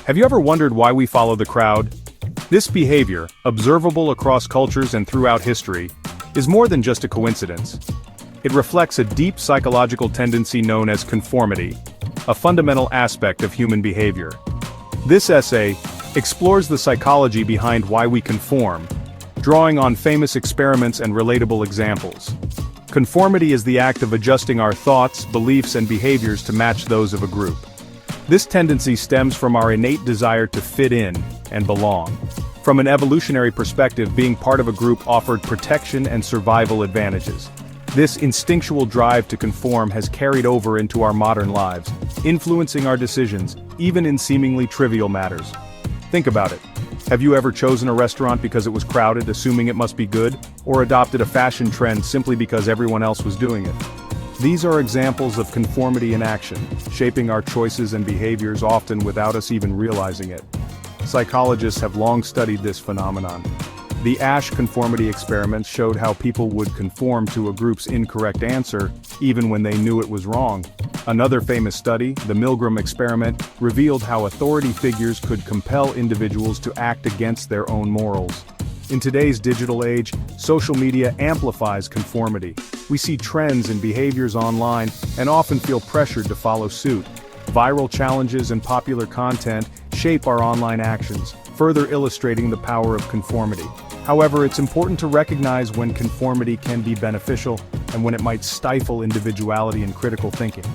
Have you ever wondered why we follow the crowd? This behavior, observable across cultures and throughout history, is more than just a coincidence. It reflects a deep psychological tendency known as conformity, a fundamental aspect of human behavior. This essay explores the psychology behind why we conform, drawing on famous experiments and relatable examples. Conformity is the act of adjusting our thoughts, beliefs, and behaviors to match those of a group. This tendency stems from our innate desire to fit in and belong. From an evolutionary perspective, being part of a group offered protection and survival advantages. This instinctual drive to conform has carried over into our modern lives, influencing our decisions, even in seemingly trivial matters. Think about it. Have you ever chosen a restaurant because it was crowded, assuming it must be good, or adopted a fashion trend simply because everyone else was doing it? These are examples of conformity in action, shaping our choices and behaviors often without us even realizing it. Psychologists have long studied this phenomenon. The Asch Conformity Experiments showed how people would conform to a group's incorrect answer, even when they knew it was wrong. Another famous study, the Milgram experiment, revealed how authority figures could compel individuals to act against their own morals. In today's digital age, social media amplifies conformity. We see trends and behaviors online and often feel pressured to follow suit. Viral challenges and popular content shape our online actions, further illustrating the power of conformity. However, it's important to recognize when conformity can be beneficial and when it might stifle individuality and critical thinking.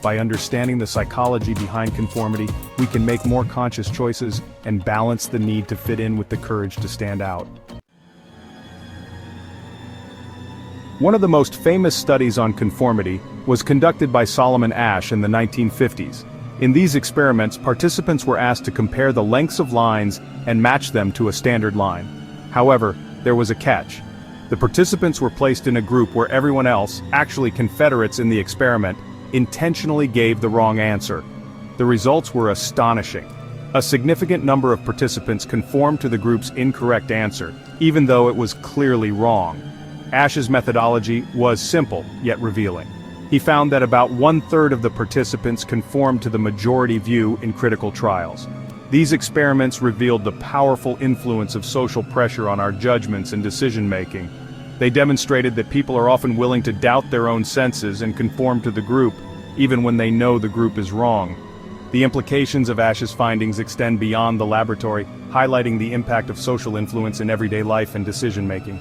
By understanding the psychology behind conformity, we can make more conscious choices and balance the need to fit in with the courage to stand out. One of the most famous studies on conformity was conducted by Solomon Asch in the 1950s. In these experiments, participants were asked to compare the lengths of lines and match them to a standard line. However, there was a catch. The participants were placed in a group where everyone else, actually Confederates in the experiment, intentionally gave the wrong answer. The results were astonishing. A significant number of participants conformed to the group's incorrect answer, even though it was clearly wrong. Asch's methodology was simple, yet revealing. He found that about 1/3 of the participants conformed to the majority view in critical trials. These experiments revealed the powerful influence of social pressure on our judgments and decision-making. They demonstrated that people are often willing to doubt their own senses and conform to the group, even when they know the group is wrong. The implications of Asch's findings extend beyond the laboratory, highlighting the impact of social influence in everyday life and decision-making.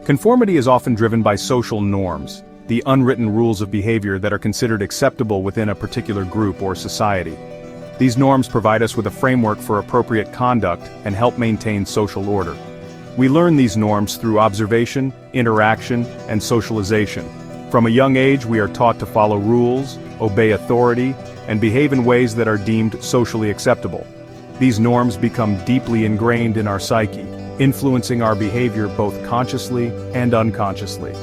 Conformity is often driven by social norms, the unwritten rules of behavior that are considered acceptable within a particular group or society. These norms provide us with a framework for appropriate conduct and help maintain social order. We learn these norms through observation, interaction, and socialization. From a young age, we are taught to follow rules, obey authority, and behave in ways that are deemed socially acceptable. These norms become deeply ingrained in our psyche, influencing our behavior both consciously and unconsciously.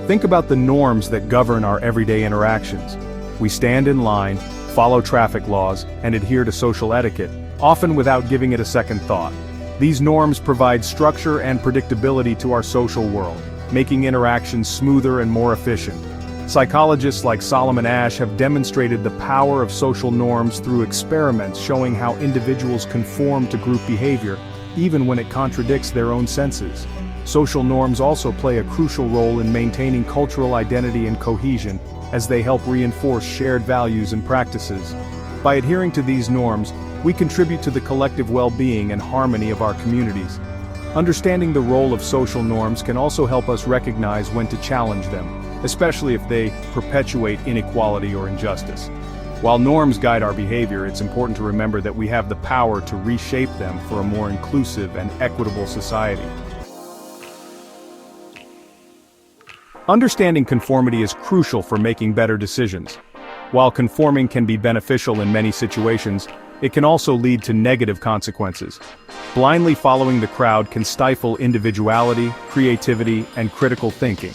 Think about the norms that govern our everyday interactions. We stand in line, follow traffic laws, and adhere to social etiquette, often without giving it a second thought. These norms provide structure and predictability to our social world, making interactions smoother and more efficient. Psychologists like Solomon Asch have demonstrated the power of social norms through experiments showing how individuals conform to group behavior, even when it contradicts their own senses. Social norms also play a crucial role in maintaining cultural identity and cohesion, as they help reinforce shared values and practices. By adhering to these norms, we contribute to the collective well-being and harmony of our communities. Understanding the role of social norms can also help us recognize when to challenge them, especially if they perpetuate inequality or injustice. While norms guide our behavior, it's important to remember that we have the power to reshape them for a more inclusive and equitable society. Understanding conformity is crucial for making better decisions. While conforming can be beneficial in many situations, it can also lead to negative consequences. Blindly following the crowd can stifle individuality, creativity, and critical thinking.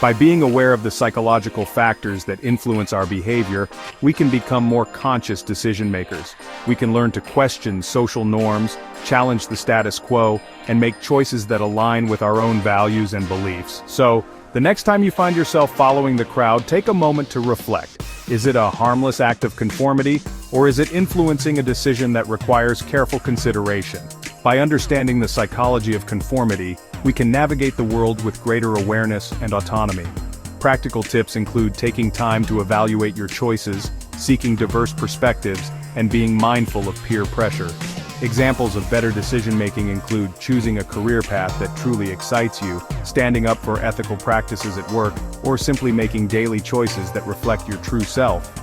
By being aware of the psychological factors that influence our behavior, we can become more conscious decision makers. We can learn to question social norms, challenge the status quo, and make choices that align with our own values and beliefs. So, the next time you find yourself following the crowd, take a moment to reflect. Is it a harmless act of conformity, or is it influencing a decision that requires careful consideration? By understanding the psychology of conformity, we can navigate the world with greater awareness and autonomy. Practical tips include taking time to evaluate your choices, seeking diverse perspectives, and being mindful of peer pressure. Examples of better decision-making include choosing a career path that truly excites you, standing up for ethical practices at work, or simply making daily choices that reflect your true self.